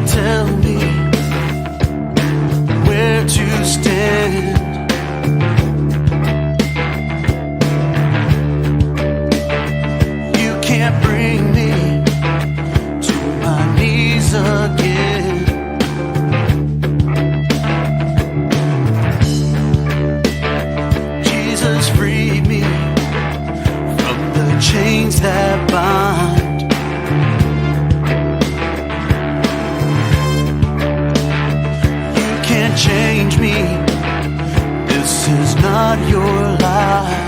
Tell me where to stand. You can't bring me to my knees again. Jesus, free me from the chains that bind. Change me. This is not your life.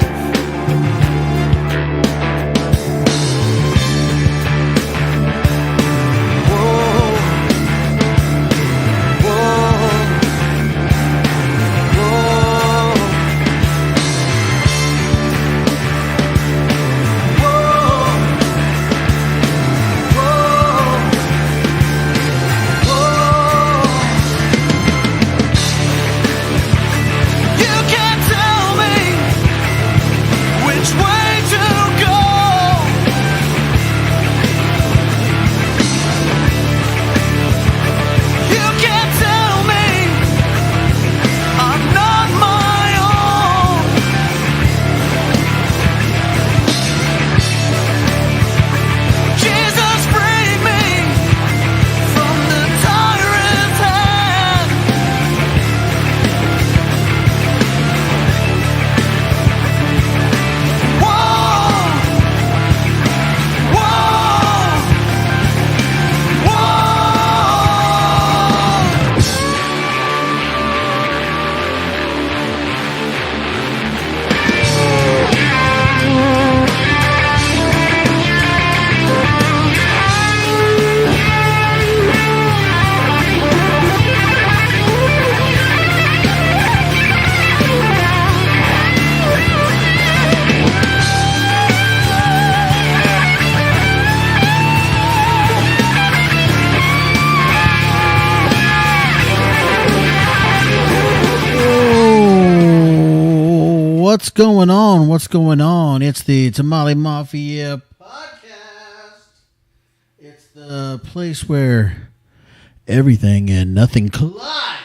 What's going on? What's going on? It's the Tamale Mafia podcast. It's the place where everything and nothing collide.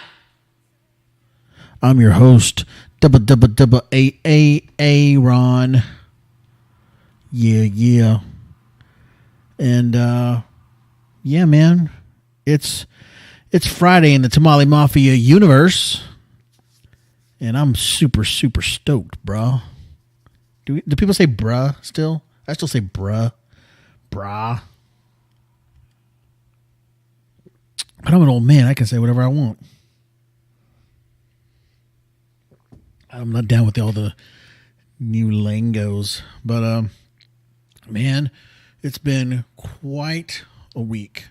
I'm your host, A Ron. Yeah. And yeah, man. It's Friday in the Tamale Mafia universe. And I'm super stoked, bruh. Do people say bruh still? I still say bruh. Brah. But I'm an old man. I can say whatever I want. I'm not down with all the new lingos. But, man, it's been quite a week.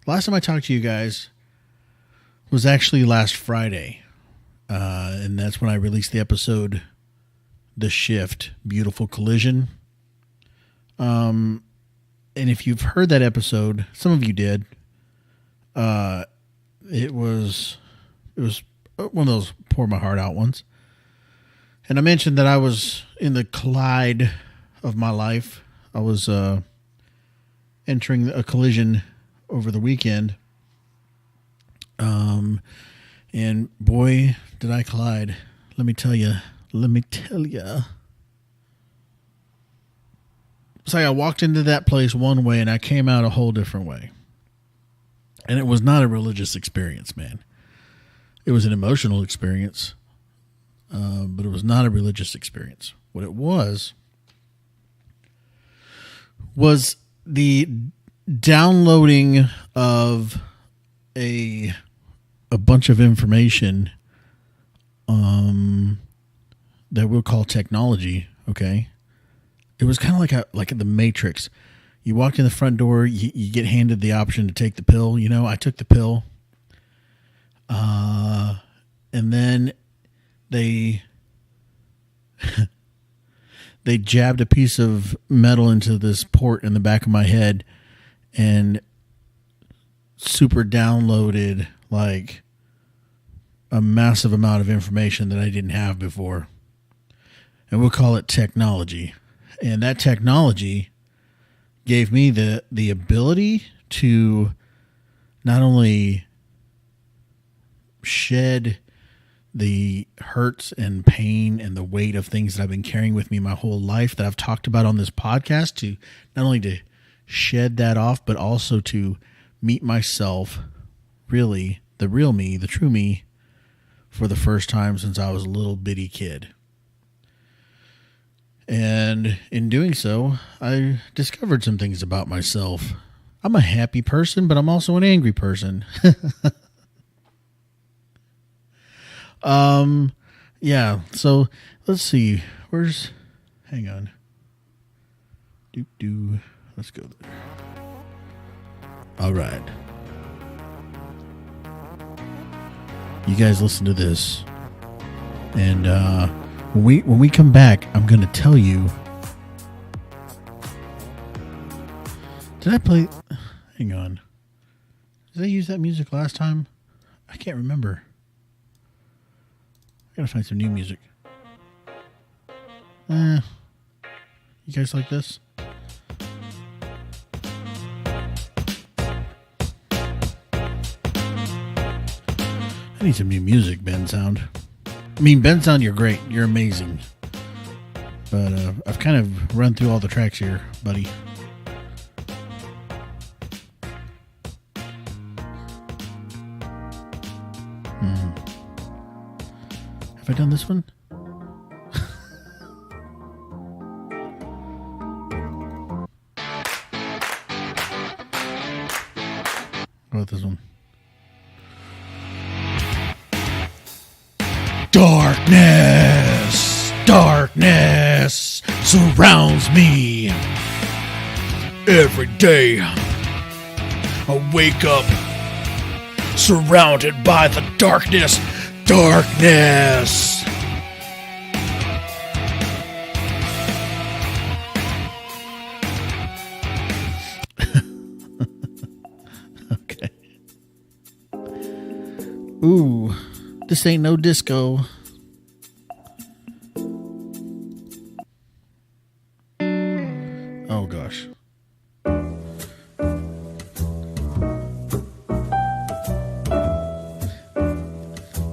Last time I talked to you guys was actually last Friday. And that's when I released the episode, The Shift, Beautiful Collision. And if you've heard that episode, some of you did, it was one of those pour my heart out ones. And I mentioned that I was in the collide of my life. I was entering a collision over the weekend. And boy, did I collide. Let me tell you. It's like I walked into that place one way and I came out a whole different way. And it was not a religious experience, man. It was an emotional experience, but it was not a religious experience. What it was the downloading of a bunch of information that we'll call technology, okay? It was kind of like the Matrix. You walked in the front door, you get handed the option to take the pill. You know, I took the pill. And then they jabbed a piece of metal into this port in the back of my head and super downloaded like a massive amount of information that I didn't have before. And we'll call it technology. And that technology gave me the ability to not only shed the hurts and pain and the weight of things that I've been carrying with me my whole life that I've talked about on this podcast, to not only to shed that off, but also to meet myself, really, the real me, the true me, for the first time since I was a little bitty kid. And in doing so, I discovered some things about myself. I'm a happy person, but I'm also an angry person. Yeah, so let's see. Hang on. Let's go there. All right. You guys listen to this. And when we come back, I'm going to tell you. Did I play? Hang on. Did I use that music last time? I can't remember. I gotta find some new music. You guys like this? I need some new music, Ben Sound. I mean, Ben Sound, you're great. You're amazing. But I've kind of run through all the tracks here, buddy. Have I done this one? What about this one? Darkness surrounds me. Every day I wake up surrounded by the darkness. Okay. Ooh, this ain't no disco. Oh gosh.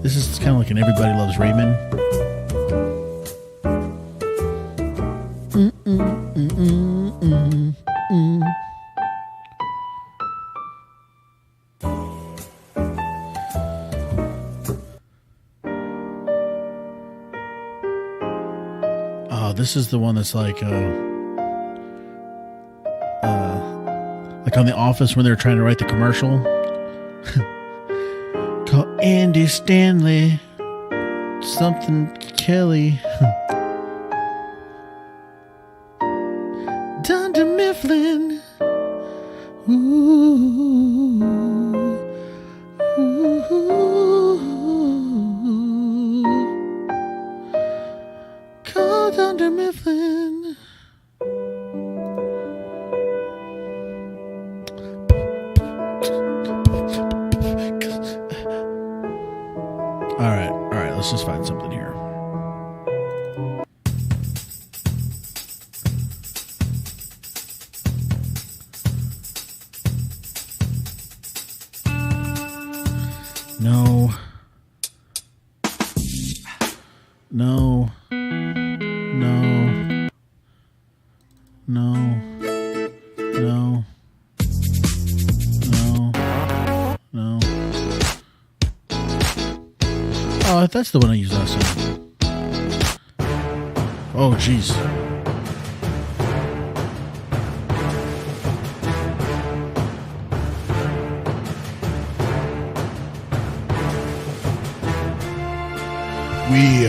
This is kind of like an Everybody Loves Raymond. Oh, this is the one that's like on The Office when they're trying to write the commercial. Call Andy Stanley, something Kelly. Dunder Mifflin. Ooh, call Dunder Mifflin. All right, let's just find something here. No. Oh, that's the one I used last time. Oh, jeez. We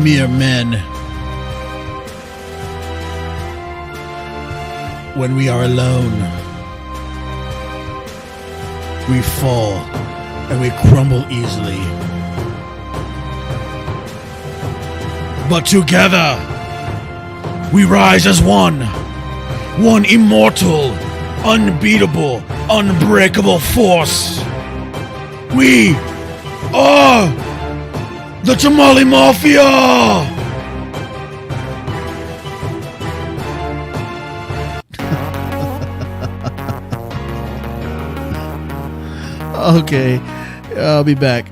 mere men, when we are alone, we fall and we crumble easily. But together, we rise as one immortal, unbeatable, unbreakable force. We are the Tamale Mafia! Okay, I'll be back.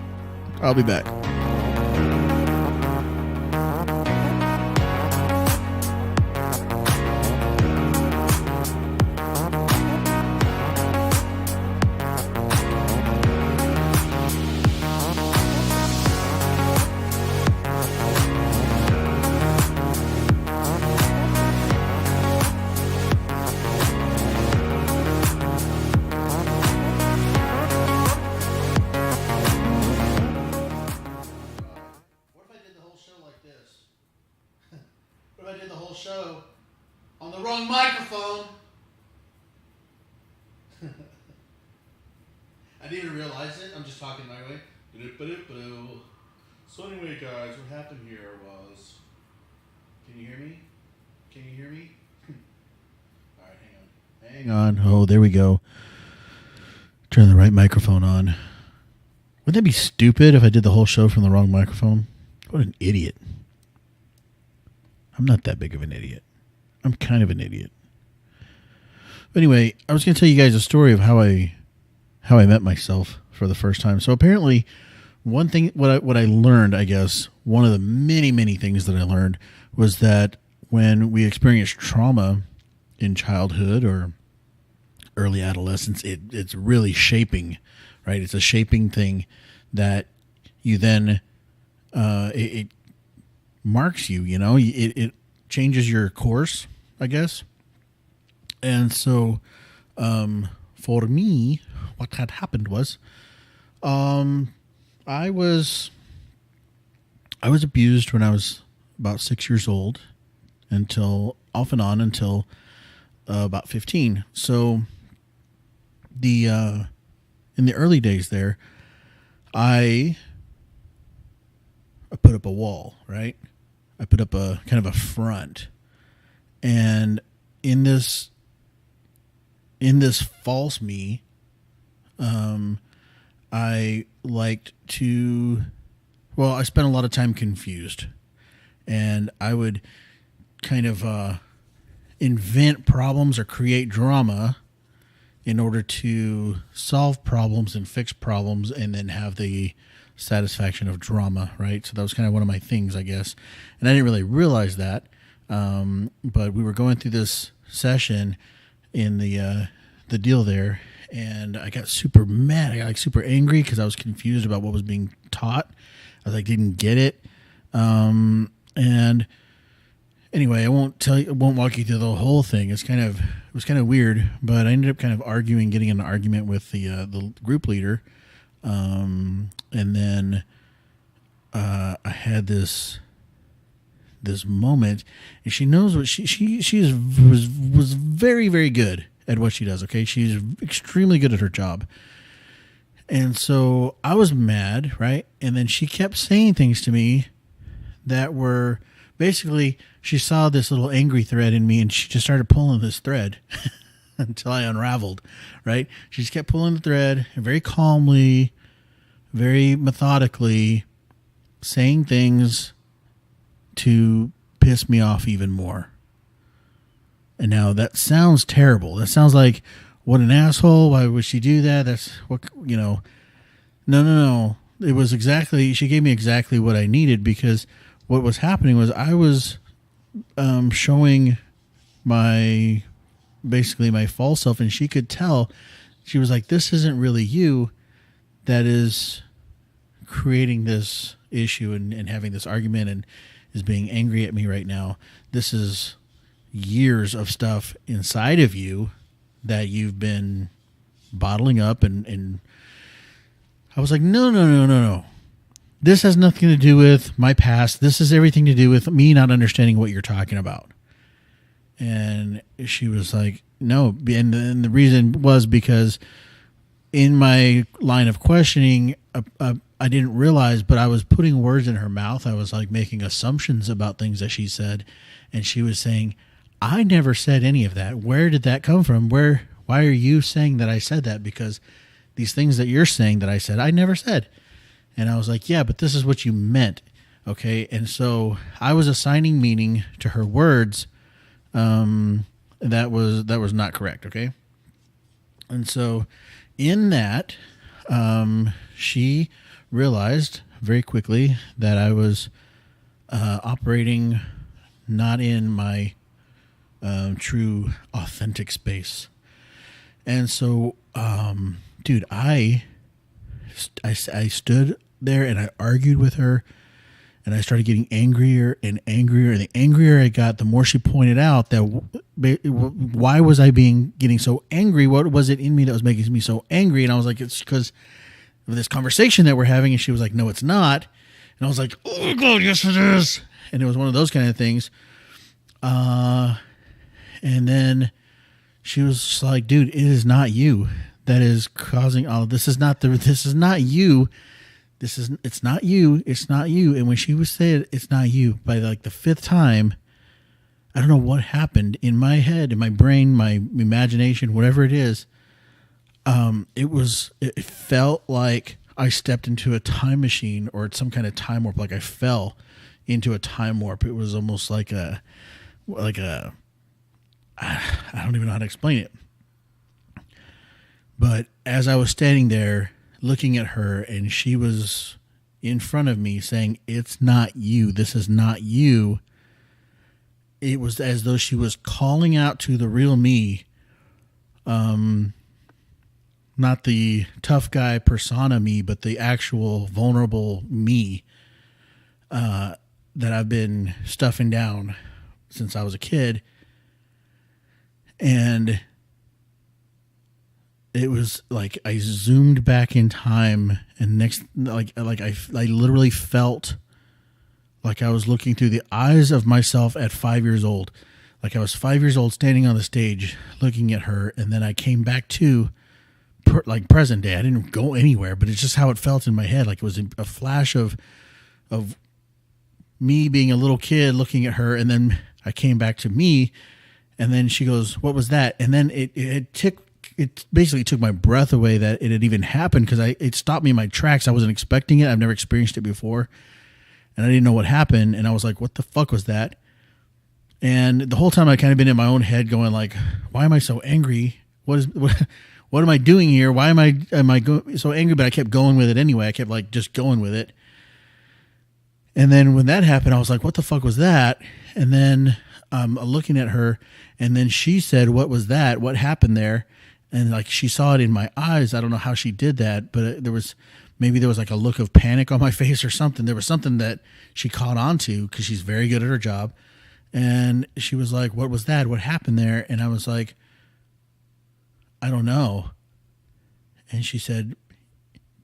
What if I did the whole show on the wrong microphone? I didn't even realize it. I'm just talking my way. So anyway, guys, what happened here was... Can you hear me? All right, hang on. Oh, there we go. Turn the right microphone on. Wouldn't that be stupid if I did the whole show from the wrong microphone? What an idiot. I'm not that big of an idiot. I'm kind of an idiot. But anyway, I was going to tell you guys a story of how I met myself for the first time. So apparently, one thing, what I learned, I guess, one of the many things that I learned was that when we experience trauma in childhood or early adolescence, it's really shaping, right? It's a shaping thing that you then, it marks you, you know, it changes your course, I guess. And so, for me, what had happened was, I was abused when I was about 6 years old until about 15. So in the early days there, I put up a wall, right? I put up a kind of a front, and in this false me, I liked to, well, I spent a lot of time confused, and I would kind of invent problems or create drama in order to solve problems and fix problems and then have the satisfaction of drama, right? So that was kind of one of my things, I guess. And I didn't really realize that, but we were going through this session in the deal there, and I got super mad. I got like super angry because I was confused about what was being taught. I didn't get it. And anyway, I won't walk you through the whole thing. It was kind of weird, but I ended up kind of getting in an argument with the group leader. And then I had this moment, and she knows what was very, very good at what she does. Okay. She's extremely good at her job. And so I was mad, right? And then she kept saying things to me that were basically, she saw this little angry thread in me, and she just started pulling this thread until I unraveled, right? She just kept pulling the thread, and very calmly, very methodically saying things to piss me off even more. And now that sounds terrible. That sounds like, what an asshole. Why would she do that? That's what, you know. No. It was she gave me exactly what I needed, because what was happening was I was showing basically my false self, and she could tell. She was like, this isn't really you that is creating this issue and having this argument and is being angry at me right now. This is years of stuff inside of you that you've been bottling up, and I was like, no. This has nothing to do with my past. This has everything to do with me not understanding what you're talking about. And she was like, no. And the reason was because in my line of questioning, I didn't realize, but I was putting words in her mouth. I was like making assumptions about things that she said. And she was saying, I never said any of that. Where did that come from? Where Why are you saying that I said that? Because these things that you're saying that I said, I never said. And I was like, yeah, but this is what you meant. Okay. And so I was assigning meaning to her words. That was not correct. Okay. And so in that, she realized very quickly that I was operating not in my true authentic space. And so, dude, I stood there and I argued with her, and I started getting angrier and angrier. And the angrier I got, the more she pointed out that why was I getting so angry? What was it in me that was making me so angry? And I was like, it's because of this conversation that we're having. And she was like, no, it's not. And I was like, oh my God, yes it is. And it was one of those kind of things. And then she was just like, dude, it is not you that is causing all of this. This is not you. It's not you. It's not you. And when she was saying it's not you, by like the fifth time, I don't know what happened in my head, in my brain, my imagination, whatever it is. It felt like I stepped into a time machine or some kind of time warp. Like I fell into a time warp. It was almost like I don't even know how to explain it. But as I was standing there looking at her and she was in front of me saying, it's not you, this is not you, it was as though she was calling out to the real me, not the tough guy persona me, but the actual vulnerable me that I've been stuffing down since I was a kid. And it was like I zoomed back in time, and I literally felt like I was looking through the eyes of myself at 5 years old. Like I was 5 years old standing on the stage looking at her, and then I came back to present day. I didn't go anywhere, but it's just how it felt in my head. Like it was a flash of me being a little kid looking at her, and then I came back to me. And then she goes, what was that? And then it basically took my breath away that it had even happened, because it stopped me in my tracks. I wasn't expecting it. I've never experienced it before. And I didn't know what happened. And I was like, what the fuck was that? And the whole time I kind of been in my own head going like, why am I so angry? What am I doing here? Why am I so angry? But I kept going with it anyway. I kept like just going with it. And then when that happened, I was like, what the fuck was that? And then I'm looking at her, and then she said, what was that? What happened there? And like she saw it in my eyes. I don't know how she did that, but there was like a look of panic on my face or something. There was something that she caught on to, because she's very good at her job. And she was like, what was that? What happened there? And I was like, I don't know. And she said,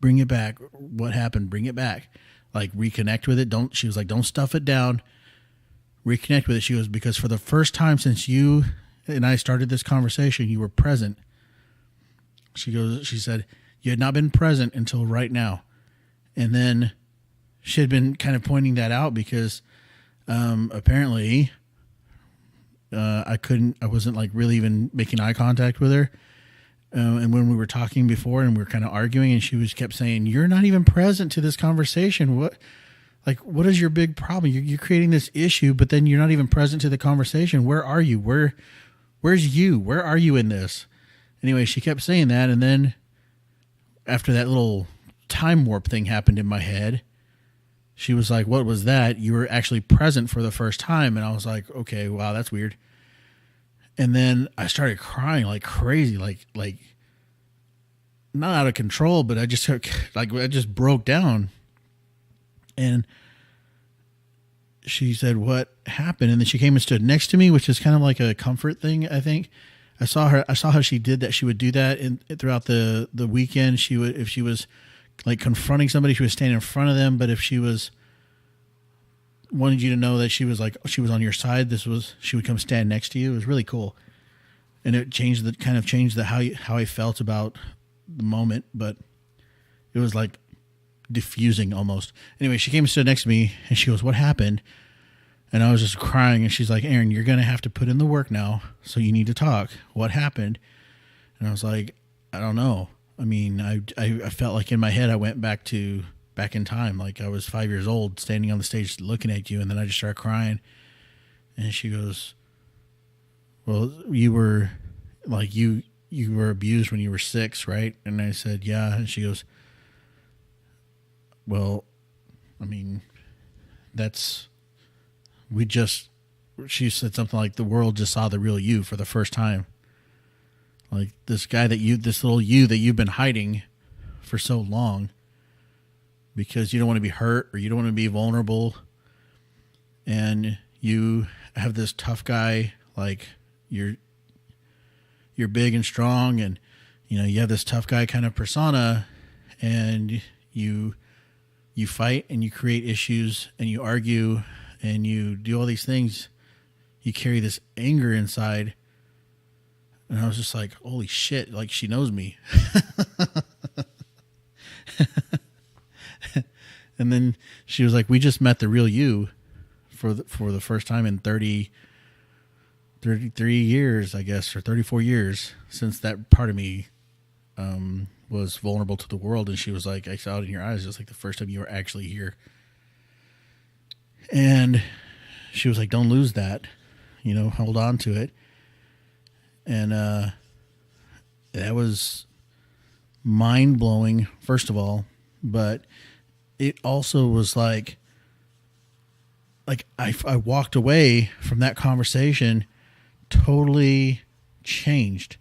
bring it back. What happened? Bring it back. Like reconnect with it. She was like, don't stuff it down. Reconnect with it. She goes, because for the first time since you and I started this conversation, you were present. She said, you had not been present until right now. And then she had been kind of pointing that out because apparently I wasn't like really even making eye contact with her. And when we were talking before and we were kind of arguing, and she kept saying, you're not even present to this conversation. What is your big problem? You're creating this issue, but then you're not even present to the conversation. Where are you? Where's you? Where are you in this? Anyway, she kept saying that. And then after that little time warp thing happened in my head, she was like, what was that? You were actually present for the first time. And I was like, okay, wow, that's weird. And then I started crying like crazy, like not out of control, but I just broke down. And she said, what happened? And then she came and stood next to me, which is kind of like a comfort thing, I think. I saw how she did that. She would do that throughout the weekend. She would, if she was like confronting somebody, she would stand in front of them. But if she wanted you to know that she was on your side, she would come stand next to you. It was really cool. And it changed how I felt about the moment, but it was like diffusing almost. Anyway, she came and stood next to me, and she goes, what happened? And I was just crying, and she's like, Aaron, you're going to have to put in the work now, so you need to talk. What happened? And I was like, I don't know. I mean, I felt like in my head I went back in time, like I was 5 years old, standing on the stage looking at you, and then I just started crying. And she goes, "Well, you were like you were abused when you were 6, right?" And I said, "Yeah." And she goes, "Well, I mean, she said something like, the world just saw the real you for the first time. Like this little you that you've been hiding for so long because you don't want to be hurt or you don't want to be vulnerable. And you have this tough guy, like you're big and strong, and you have this tough guy kind of persona, and you fight and you create issues and you argue and you do all these things. You carry this anger inside." And I was just like, holy shit, like she knows me. And then she was like, "We just met the real you for the first time in 33 years, I guess, or 34 years since that part of me was vulnerable to the world." And she was like, "I saw it in your eyes. It's like the first time you were actually here." And she was like, "Don't lose that, hold on to it." And that was mind-blowing, first of all, but it also was like I walked away from that conversation totally changed.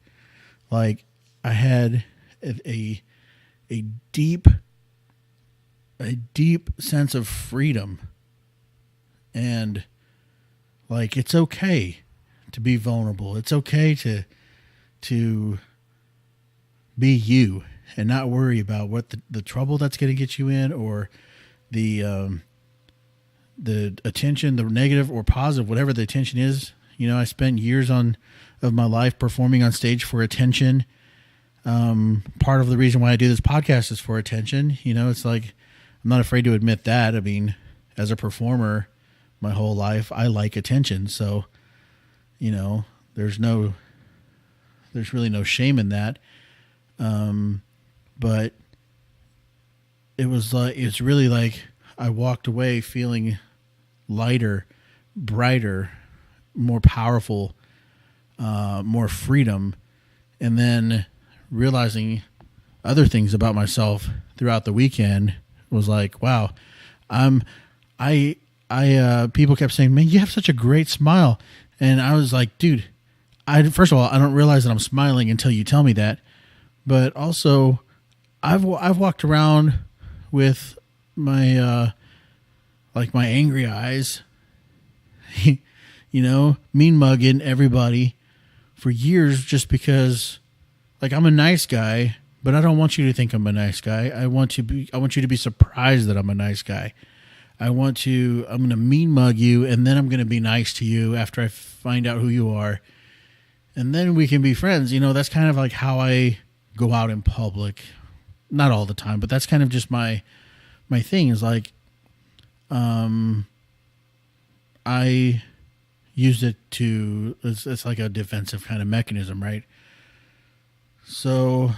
Like I had a deep sense of freedom, and like it's okay to be vulnerable. It's okay to be you and not worry about what the trouble that's going to get you in, or the attention, the negative or positive, whatever the attention is. I spent years of my life performing on stage for attention. Part of the reason why I do this podcast is for attention. It's like, I'm not afraid to admit that. I mean, as a performer, my whole life, I like attention. So, there's really no shame in that. But it's really like I walked away feeling lighter, brighter, more powerful, more freedom, and then realizing other things about myself throughout the weekend was like, wow, people kept saying, "Man, you have such a great smile." And I was like, dude, first of all, I don't realize that I'm smiling until you tell me that. But also, I've walked around with my my angry eyes, mean mugging everybody for years, just because I'm a nice guy, but I don't want you to think I'm a nice guy. I want you to be surprised that I'm a nice guy. I'm going to mean mug you, and then I'm going to be nice to you after I find out who you are. And then we can be friends. That's kind of like how I go out in public. Not all the time, but that's kind of just my thing is like, I use it it's like a defensive kind of mechanism, right? So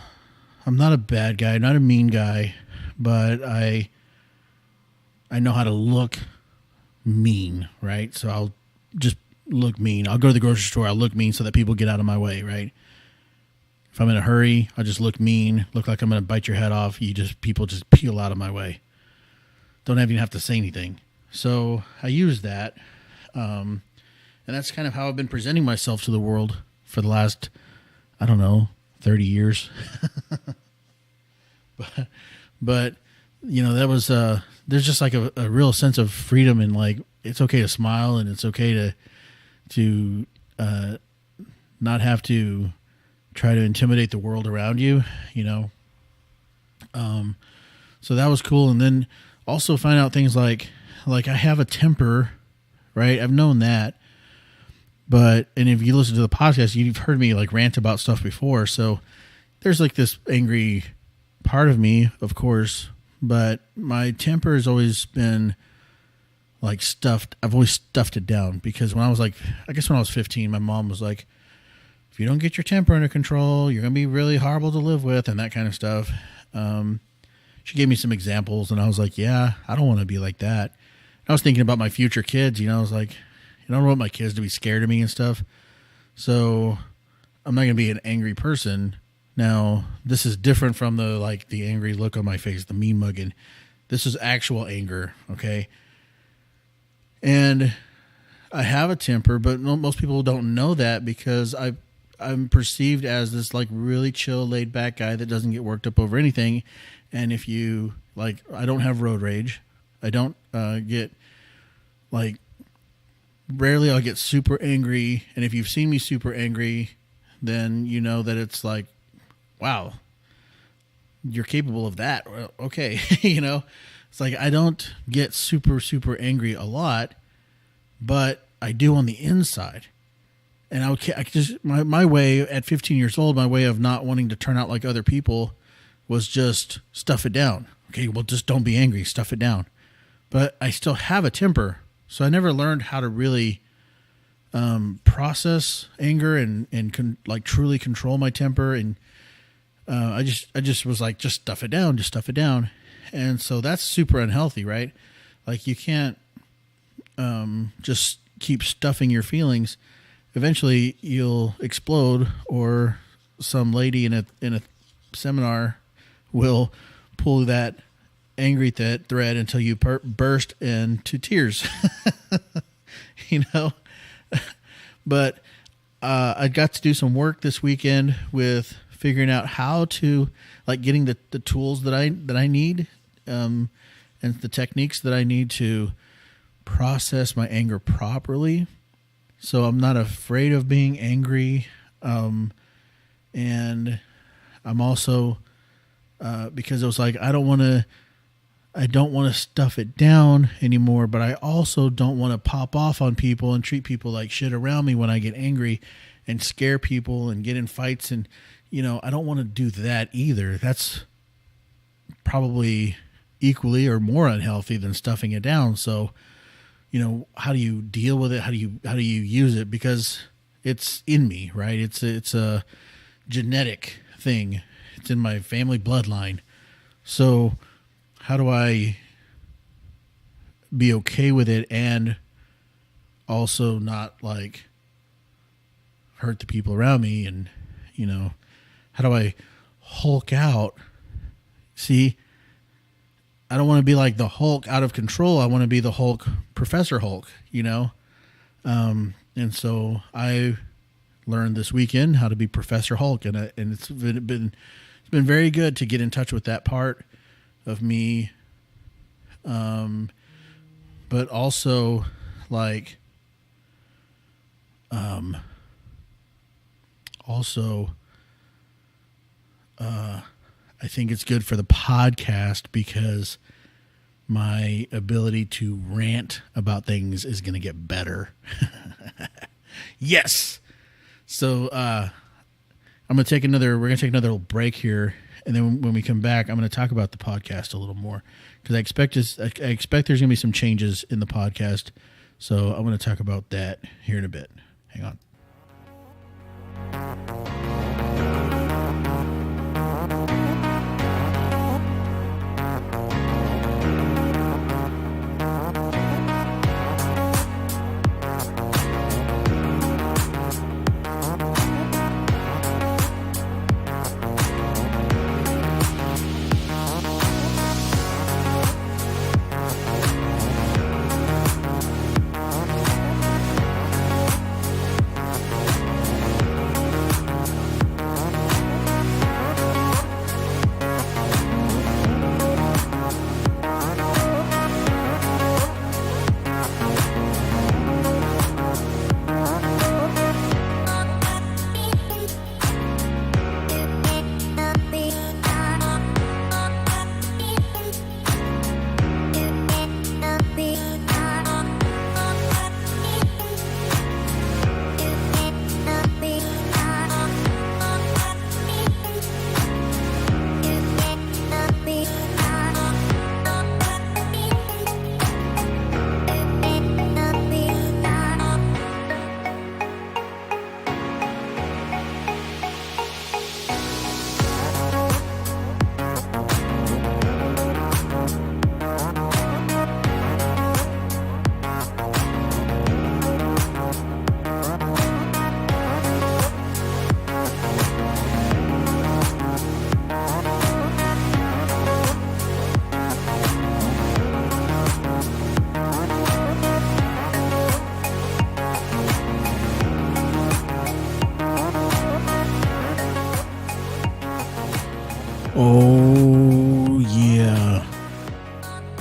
I'm not a bad guy, not a mean guy, but I know how to look mean, right? So I'll just look mean. I'll go to the grocery store, I'll look mean so that people get out of my way, right? If I'm in a hurry, I'll just look mean, look like I'm going to bite your head off. People just peel out of my way. Don't even have to say anything. So I use that. And that's kind of how I've been presenting myself to the world for the last, 30 years. but that was, there's just like a real sense of freedom, and like, it's okay to smile, and it's okay to not have to try to intimidate the world around you, so that was cool. And then also find out things like I have a temper, right? I've known that, and if you listen to the podcast, you've heard me like rant about stuff before. So there's like this angry part of me, of course, but my temper has always been like stuffed. I've always stuffed it down, because when I was 15, my mom was like, if you don't get your temper under control, you're going to be really horrible to live with and that kind of stuff. She gave me some examples, and I was like, yeah, I don't want to be like that. I was thinking about my future kids, I was like, I don't want my kids to be scared of me and stuff. So I'm not going to be an angry person. Now, this is different from the angry look on my face, the mean mugging. This is actual anger, okay? And I have a temper, but most people don't know that because I'm perceived as this really chill, laid back guy that doesn't get worked up over anything. And if you I don't have road rage. I don't get rarely I'll get super angry. And if you've seen me super angry, then you know that it's wow, you're capable of that. Well, okay. It's I don't get super, super angry a lot, but I do on the inside. And I just, my way at 15 years old, my way of not wanting to turn out like other people was just stuff it down. Okay, well, just don't be angry, stuff it down. But I still have a temper, so I never learned how to really process anger and truly control my temper. And I just was just stuff it down, just stuff it down. And so that's super unhealthy, right? You can't just keep stuffing your feelings. Eventually you'll explode, or some lady in a seminar will pull that angry thread until you burst into tears. But I got to do some work this weekend with figuring out how to getting the tools that I need and the techniques that I need to process my anger properly. So I'm not afraid of being angry. And I'm also, because it was I don't want to stuff it down anymore, but I also don't want to pop off on people and treat people like shit around me when I get angry and scare people and get in fights. And, I don't want to do that either. That's probably equally or more unhealthy than stuffing it down. So, how do you deal with it? How do you use it? Because it's in me, right? It's a genetic thing. It's in my family bloodline. So how do I be okay with it and also not hurt the people around me? And, how do I Hulk out? See, I don't want to be like the Hulk out of control. I want to be the Hulk, Professor Hulk, And so I learned this weekend how to be Professor Hulk, and it's been very good to get in touch with that part of me. But also I think it's good for the podcast because my ability to rant about things is going to get better. Yes. So we're going to take another little break here. And then when we come back, I'm going to talk about the podcast a little more because I expect there's going to be some changes in the podcast. So I'm going to talk about that here in a bit. Hang on.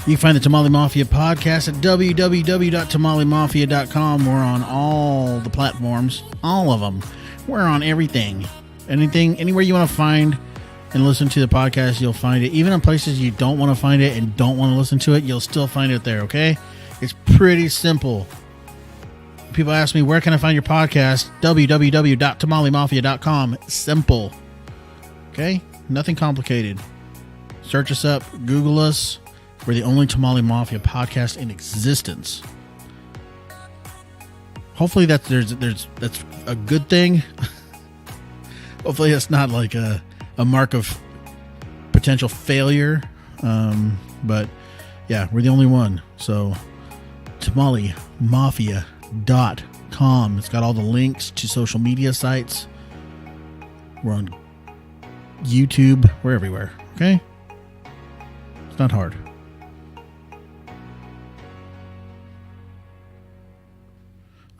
You can find the Tamale Mafia podcast at www.tamalemafia.com. We're on all the platforms, all of them. We're on everything. Anywhere you want to find and listen to the podcast, you'll find it. Even in places you don't want to find it and don't want to listen to it, you'll still find it there, okay? It's pretty simple. People ask me, where can I find your podcast? www.tamalemafia.com. Simple. Okay? Nothing complicated. Search us up. Google us. We're the only Tamale Mafia podcast in existence. Hopefully that's a good thing. Hopefully it's not like a mark of potential failure. But yeah, we're the only one. So tamalemafia.com. It's got all the links to social media sites. We're on YouTube. We're everywhere. Okay? It's not hard.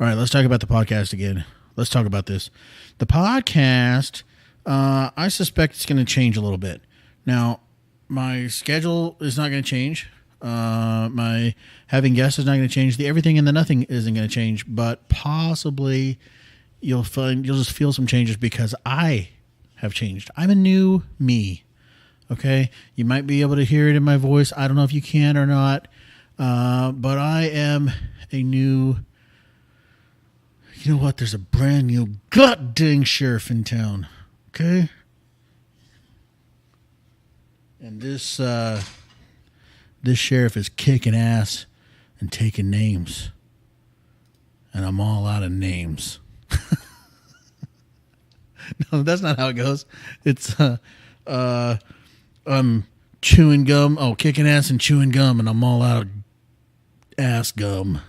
All right, let's talk about the podcast again. Let's talk about this. The podcast, I suspect it's going to change a little bit. Now, my schedule is not going to change. My having guests is not going to change. The everything and the nothing isn't going to change, but possibly you'll just feel some changes because I have changed. I'm a new me. Okay, you might be able to hear it in my voice. I don't know if you can or not, but I am a new. You know what? There's a brand new goddamn sheriff in town. Okay? And this sheriff is kicking ass and taking names. And I'm all out of names. No, that's not how it goes. It's I'm chewing gum. Oh, kicking ass and chewing gum, and I'm all out of ass gum.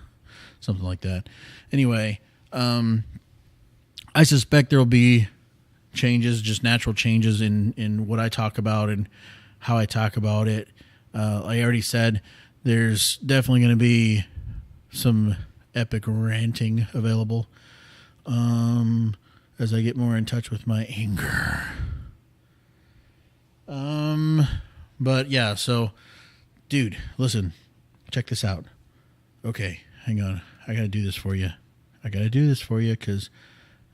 Something like that. Anyway, I suspect there will be changes, just natural changes in what I talk about and how I talk about it. I already said there's definitely going to be some epic ranting available as I get more in touch with my anger. But yeah, so, dude, listen, check this out. Okay, hang on. I got to do this for you. I got to do this for you because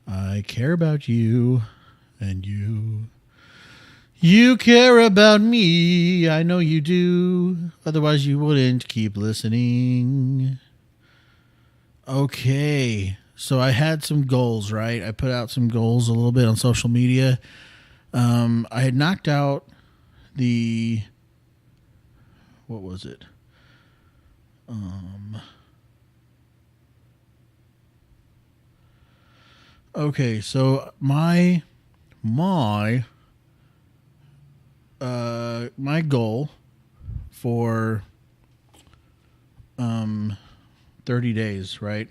I care about you and you care about me. I know you do. Otherwise, you wouldn't keep listening. Okay. So I had some goals, right? I put out some goals a little bit on social media. I had knocked out what was it? Okay, so my goal for 30 days, right?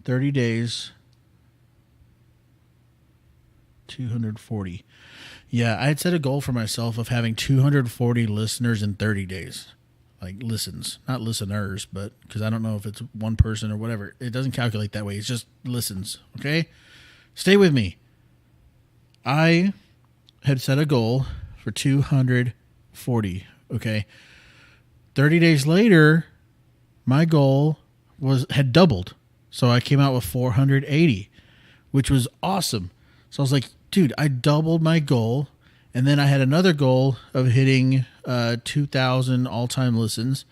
30 days, 240. Yeah, I had set a goal for myself of having 240 listeners in 30 days. Like listens, not listeners, but because I don't know if it's one person or whatever. It doesn't calculate that way. It's just listens, okay? Stay with me. I had set a goal for 240, okay? 30 days later, my goal had doubled. So I came out with 480, which was awesome. So I was like, dude, I doubled my goal. And then I had another goal of hitting 2,000 all-time listens,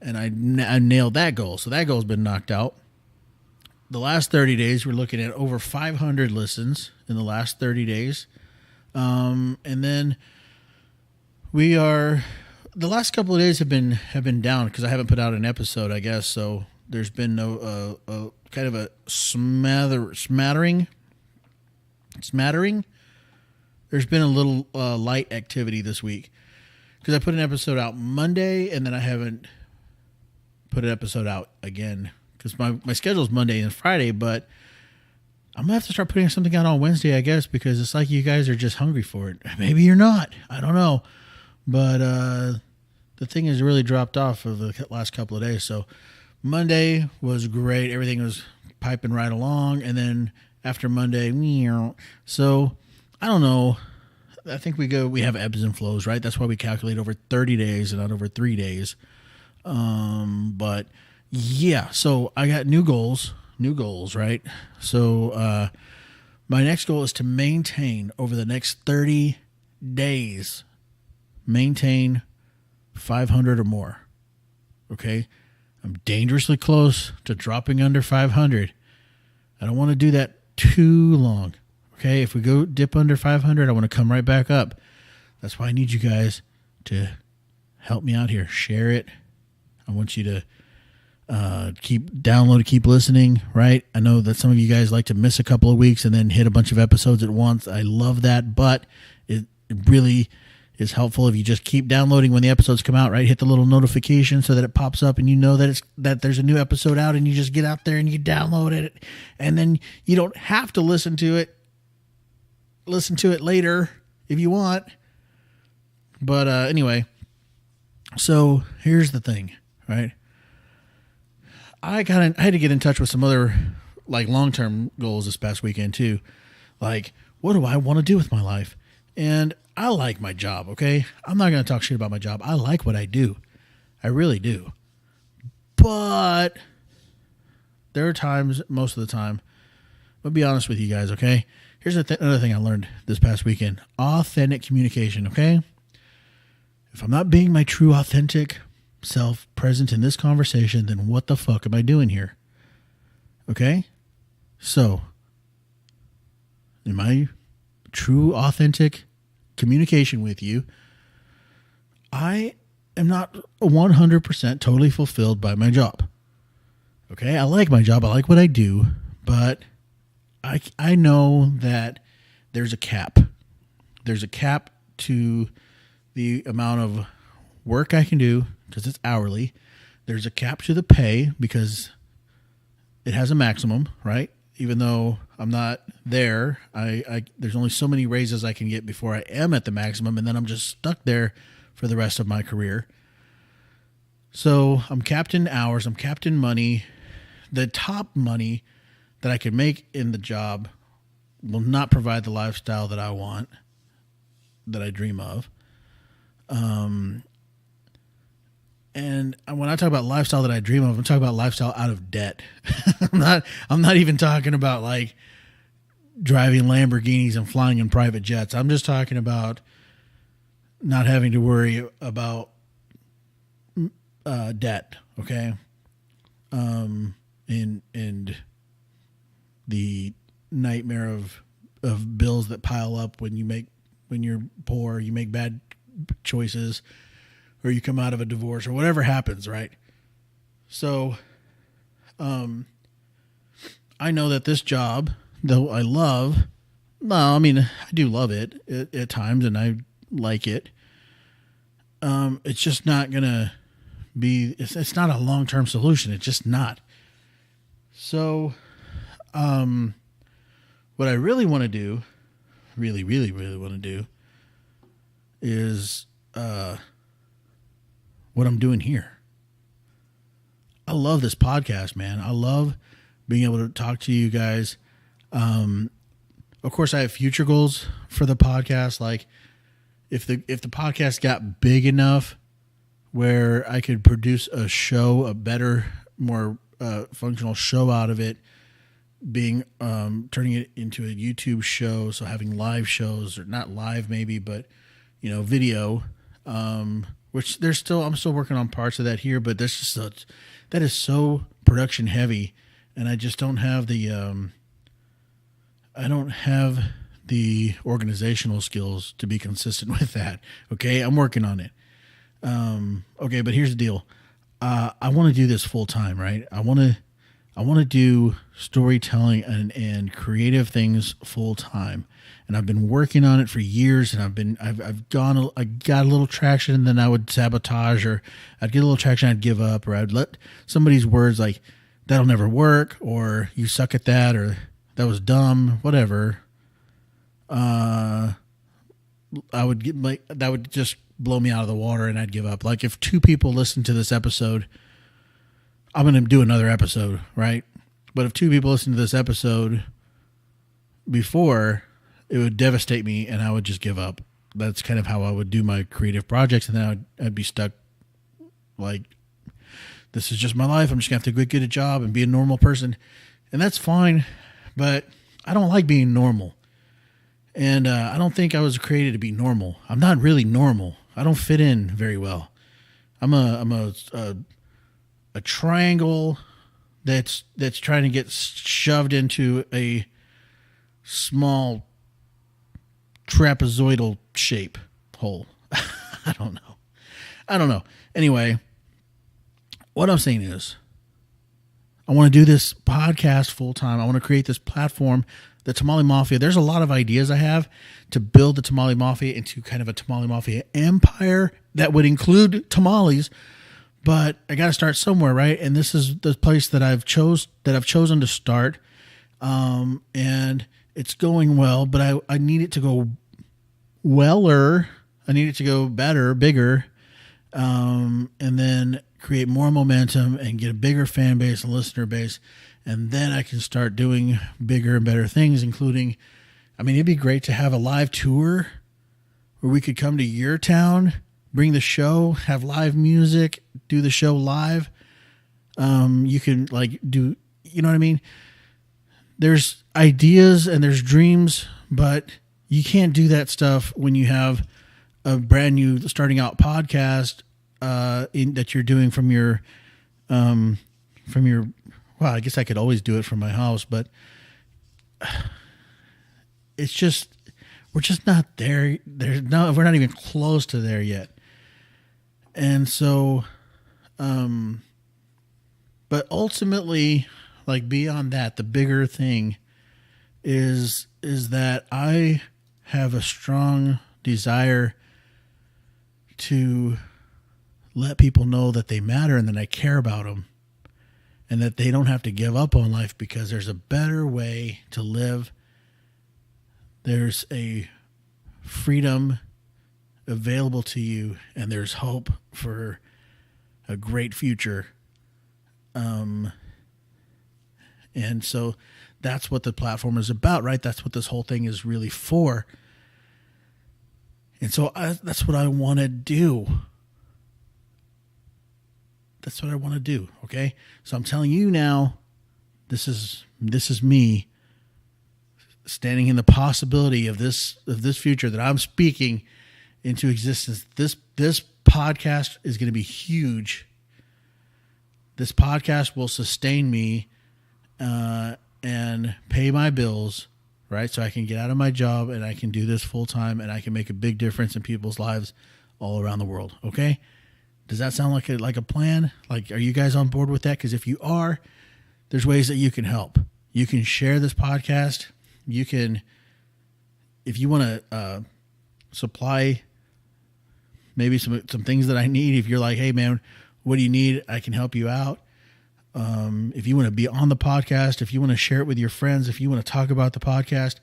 and I nailed that goal. So that goal's been knocked out. The last 30 days, we're looking at over 500 listens in the last 30 days. And then the last couple of days have been down because I haven't put out an episode, I guess. So there's been no kind of a smattering. There's been a little light activity this week because I put an episode out Monday and then I haven't put an episode out again because my schedule is Monday and Friday, but I'm going to have to start putting something out on Wednesday, I guess, because it's like you guys are just hungry for it. Maybe you're not. I don't know. But the thing has really dropped off of the last couple of days. So Monday was great. Everything was piping right along. And then after Monday, so I don't know. I think we have ebbs and flows, right? That's why we calculate over 30 days and not over 3 days. But yeah, so I got new goals, right? So, my next goal is to maintain over the next 30 days, maintain 500 or more. Okay. I'm dangerously close to dropping under 500. I don't want to do that too long. Okay. If we go dip under 500, I want to come right back up. That's why I need you guys to help me out here. Share it. I want you to keep listening, right? I know that some of you guys like to miss a couple of weeks and then hit a bunch of episodes at once. I love that, but it really is helpful if you just keep downloading when the episodes come out, right? Hit the little notification so that it pops up and you know that there's a new episode out, and you just get out there and you download it, and then you don't have to listen to it later if you want. But anyway, so here's the thing, right? I had to get in touch with some other like long-term goals this past weekend too. Like, what do I want to do with my life? And I like my job, okay? I'm not going to talk shit about my job. I like what I do. I really do. But there are times, most of the time, I'll be honest with you guys, okay? Here's another thing I learned this past weekend. Authentic communication, okay? If I'm not being my true authentic self present in this conversation, then what the fuck am I doing here? Okay? So, in my true authentic communication with you, I am not 100% totally fulfilled by my job. Okay? I like my job. I like what I do, but I know that there's a cap. There's a cap to the amount of work I can do because it's hourly. There's a cap to the pay because it has a maximum, right? Even though I'm not there, there's only so many raises I can get before I am at the maximum, and then I'm just stuck there for the rest of my career. So I'm capped in hours, I'm capped in money. The top money that I could make in the job will not provide the lifestyle that I want, that I dream of. And when I talk about lifestyle that I dream of, I'm talking about lifestyle out of debt. I'm not even talking about like driving Lamborghinis and flying in private jets. I'm just talking about not having to worry about debt. Okay. And the nightmare of bills that pile up when you're poor, you make bad choices, or you come out of a divorce, or whatever happens, right? So, I know that this job, though I do love it at times, and I like it. It's just not gonna be. It's not a long-term solution. It's just not. So, what I really want to do, really want to do, is what I'm doing here. I love this podcast, man. I love being able to talk to you guys. Of course, I have future goals for the podcast. Like if the podcast got big enough where I could produce a show, a better, more functional show out of it, being turning it into a YouTube show, so having live shows, or not live maybe, but video. Which I'm still working on parts of that here, but there's just that is so production heavy, and I just don't have the organizational skills to be consistent with that. Okay, I'm working on it. Okay, but here's the deal. I want to do this full time, right? I want to do storytelling and creative things full time. And I've been working on it for years, and I got a little traction, and then I would sabotage, or I'd get a little traction, I'd give up, or I'd let somebody's words like, that'll never work, or you suck at that, or that was dumb, whatever. I would that would just blow me out of the water, and I'd give up. Like if 2 people listen to this episode, I'm going to do another episode, right? But if 2 people listen to this episode before, it would devastate me, and I would just give up. that's kind of how I would do my creative projects. And then I'd be stuck like, this is just my life. I'm just gonna have to get a job and be a normal person. And that's fine. But I don't like being normal. And I don't think I was created to be normal. I'm not really normal. I don't fit in very well. I'm a triangle that's trying to get shoved into a small trapezoidal shape hole. I don't know. Anyway, what I'm saying is, I want to do this podcast full time. I want to create this platform, the Tamale Mafia. There's a lot of ideas I have to build the Tamale Mafia into kind of a Tamale Mafia empire that would include tamales. But I got to start somewhere, right? And this is the place that I've chosen to start. And it's going well, but I need it to go weller. I need it to go better, bigger, and then create more momentum and get a bigger fan base and listener base. And then I can start doing bigger and better things, including, I mean, it'd be great to have a live tour where we could come to your town, bring the show, have live music, do the show live. You can do, you know what I mean? There's ideas and there's dreams, but you can't do that stuff when you have a brand new starting out podcast that you're doing from your, well, I guess I could always do it from my house, but it's just, we're just not there. We're not even close to there yet. And so, but ultimately, like beyond that, the bigger thing is that I have a strong desire to let people know that they matter and that I care about them and that they don't have to give up on life because there's a better way to live. There's a freedom available to you and there's hope for a great future. And so that's what the platform is about, right? That's what this whole thing is really for. And so that's what I want to do. That's what I want to do. Okay. So I'm telling you now, this is me standing in the possibility of this future that I'm speaking into existence. This podcast is going to be huge. This podcast will sustain me, and pay my bills, right? So I can get out of my job and I can do this full time and I can make a big difference in people's lives all around the world. Okay. Does that sound like a plan? Like, are you guys on board with that? Because if you are, there's ways that you can help. You can share this podcast. You can, if you want to supply maybe some things that I need. If you're like, hey man, what do you need? I can help you out. If you want to be on the podcast, if you want to share it with your friends, if you want to talk about the podcast,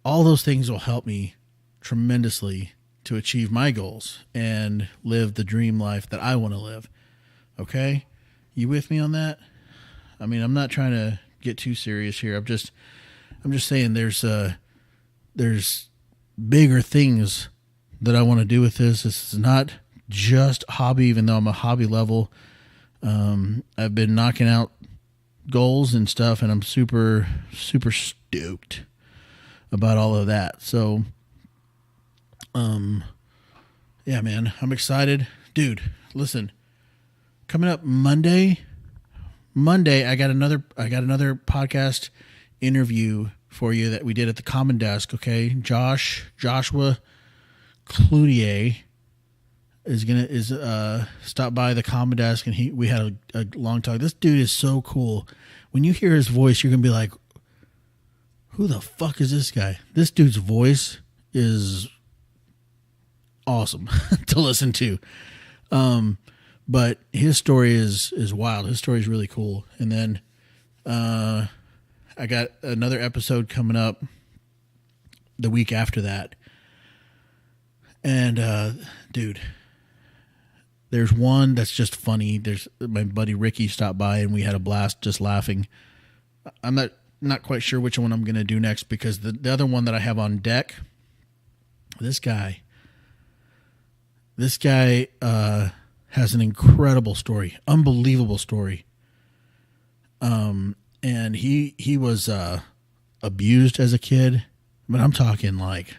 all those things will help me tremendously to achieve my goals and live the dream life that I want to live. Okay? You with me on that? I mean, I'm not trying to get too serious here. I'm just saying there's bigger things that I want to do with this. This is not just hobby, even though I'm a hobby level. I've been knocking out goals and stuff, and I'm super, super stoked about all of that. So, yeah, man, I'm excited. Dude, listen, coming up Monday, I got another podcast interview for you that we did at the Common Desk. Okay. Joshua Cloutier is stopped by the Common Desk, and we had a long talk. This dude is so cool. When you hear his voice, you're gonna be like, who the fuck is this guy? This dude's voice is awesome to listen to. But his story is wild. His story is really cool. And then I got another episode coming up the week after that. And dude, there's one that's just funny. There's my buddy Ricky stopped by and we had a blast just laughing. I'm not quite sure which one I'm going to do next because the other one that I have on deck This guy has an incredible story, unbelievable story. And he was abused as a kid, but I'm talking like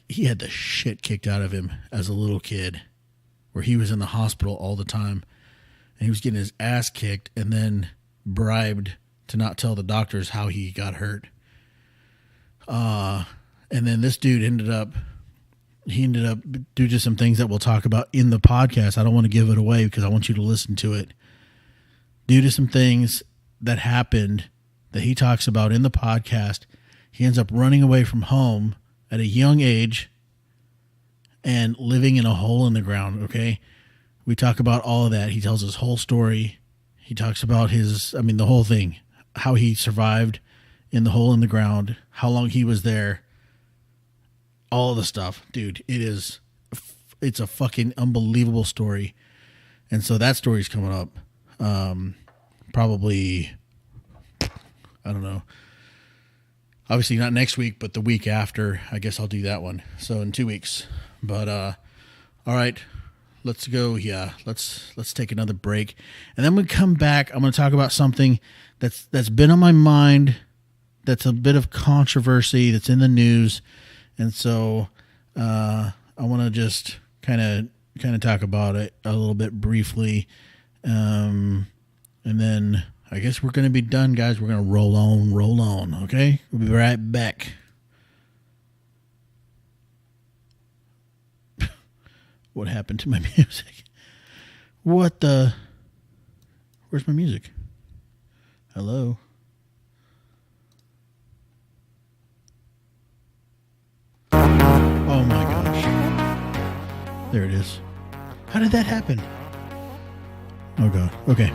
he had the shit kicked out of him as a little kid, where he was in the hospital all the time, and he was getting his ass kicked, and then bribed to not tell the doctors how he got hurt. And then this dude ended up due to some things that we'll talk about in the podcast. I don't want to give it away because I want you to listen to it. Due to some things that happened that he talks about in the podcast, he ends up running away from home at a young age and living in a hole in the ground. Okay. We talk about all of that. He tells his whole story. He talks about the whole thing, how he survived in the hole in the ground, how long he was there, all of the stuff. Dude, it's a fucking unbelievable story. And so that story's coming up. Probably, I don't know. Obviously not next week, but the week after. I guess I'll do that one. So in 2 weeks. But all right, let's go. Yeah, let's take another break, and then when we come back, I'm going to talk about something that's been on my mind. That's a bit of controversy. That's in the news, and so I want to just kind of talk about it a little bit briefly, and then I guess we're going to be done, guys. We're going to roll on. Okay, we'll be right back. What happened to my music? Where's my music? Hello? Oh my gosh. There it is. How did that happen? Oh God. Okay.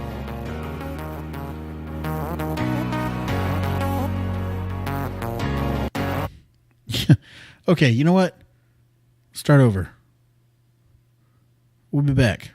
Okay, you know what? Start over. We'll be back.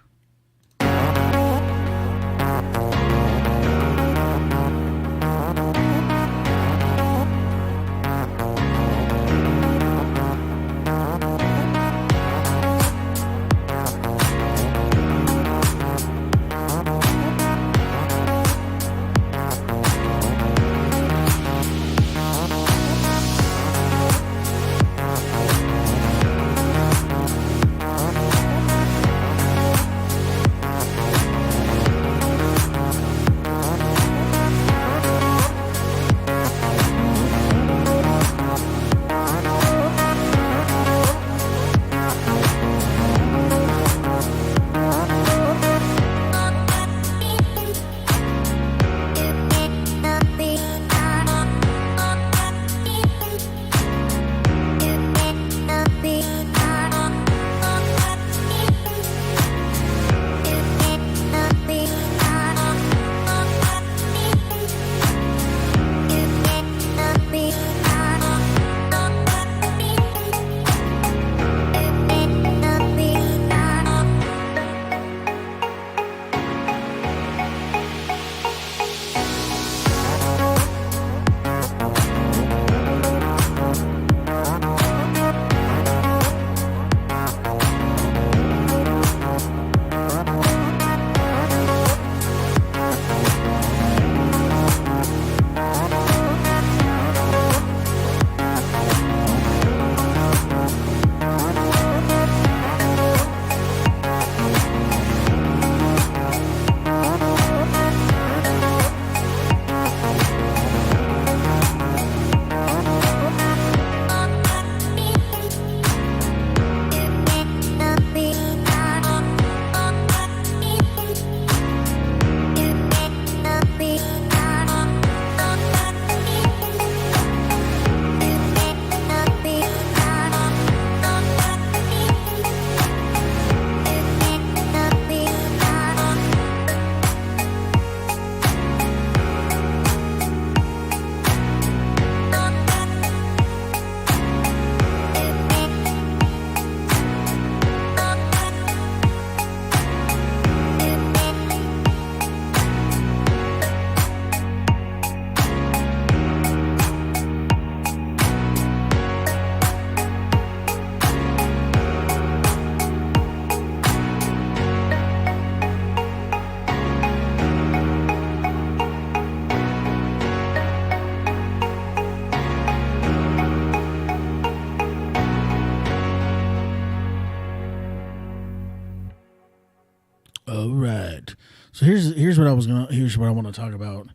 All right. So here's what I want to talk about.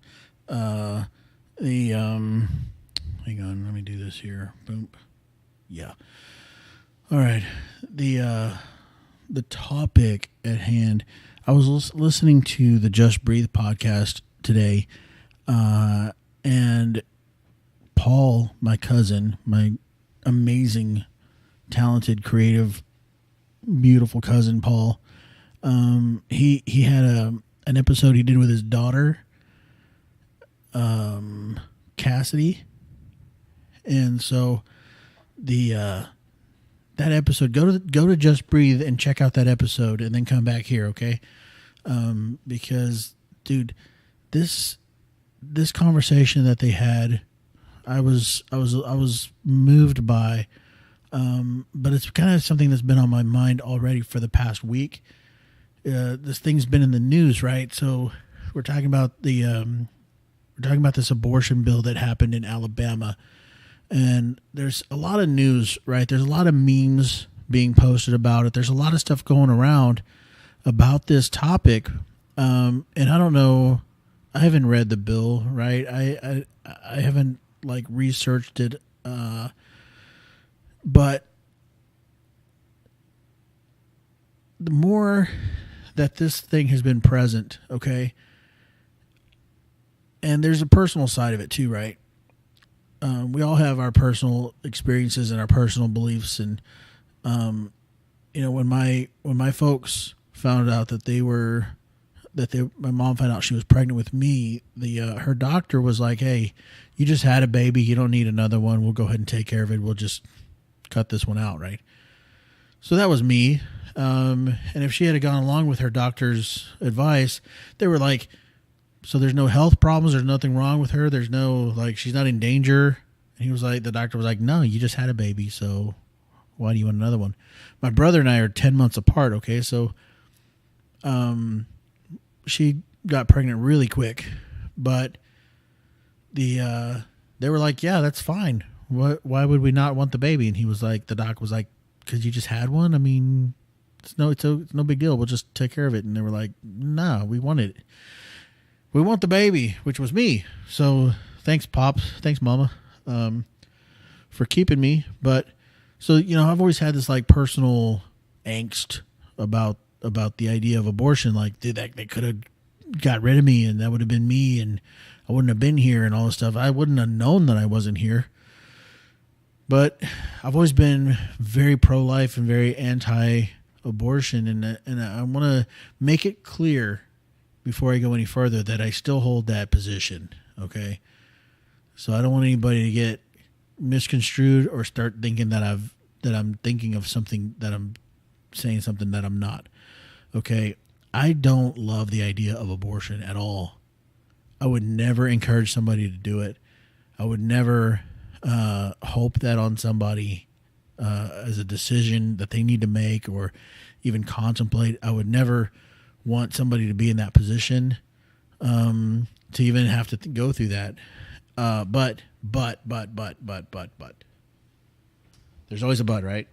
Hang on, let me do this here. Boom. Yeah. All right. The topic at hand. I was listening to the Just Breathe podcast today, and Paul, my cousin, my amazing, talented, creative, beautiful cousin Paul, he had an episode he did with his daughter, Cassidy, and so that episode, go to Just Breathe and check out that episode, and then come back here, okay? Because, dude, this conversation that they had, I was moved by, but it's kind of something that's been on my mind already for the past week. This thing's been in the news, right? So we're talking about this abortion bill that happened in Alabama, and there's a lot of news, right? There's a lot of memes being posted about it. There's a lot of stuff going around about this topic, and I don't know. I haven't read the bill, right? I haven't researched it, but the more that this thing has been present, okay, and there's a personal side of it too, right? We all have our personal experiences and our personal beliefs, and when my folks found out my mom found out she was pregnant with me, her doctor was like, "Hey, you just had a baby. You don't need another one. We'll go ahead and take care of it. We'll just cut this one out," right? So that was me. And if she had gone along with her doctor's advice, they were like, "So there's no health problems. There's nothing wrong with her. There's no, she's not in danger." And the doctor was like, "No, you just had a baby. So why do you want another one?" My brother and I are 10 months apart. Okay. So, she got pregnant really quick, but they were like, "Yeah, that's fine. Why would we not want the baby?" And the doc was like, "'Cause you just had one. I mean, it's no big deal. We'll just take care of it." And they were like, "No, we want it. We want the baby," which was me. So thanks, Pops. Thanks, Mama, for keeping me. But so, I've always had this personal angst about the idea of abortion. They could have got rid of me, and that would have been me, and I wouldn't have been here, and all this stuff. I wouldn't have known that I wasn't here. But I've always been very pro-life and very anti-abortion, and I want to make it clear before I go any further that I still hold that position, okay? So I don't want anybody to get misconstrued or start thinking that I'm thinking of something, that I'm saying something that I'm not, okay? I don't love the idea of abortion at all. I would never encourage somebody to do it. I would never hope that on somebody as a decision that they need to make or even contemplate. I would never want somebody to be in that position to even have to go through that. But there's always a but, right?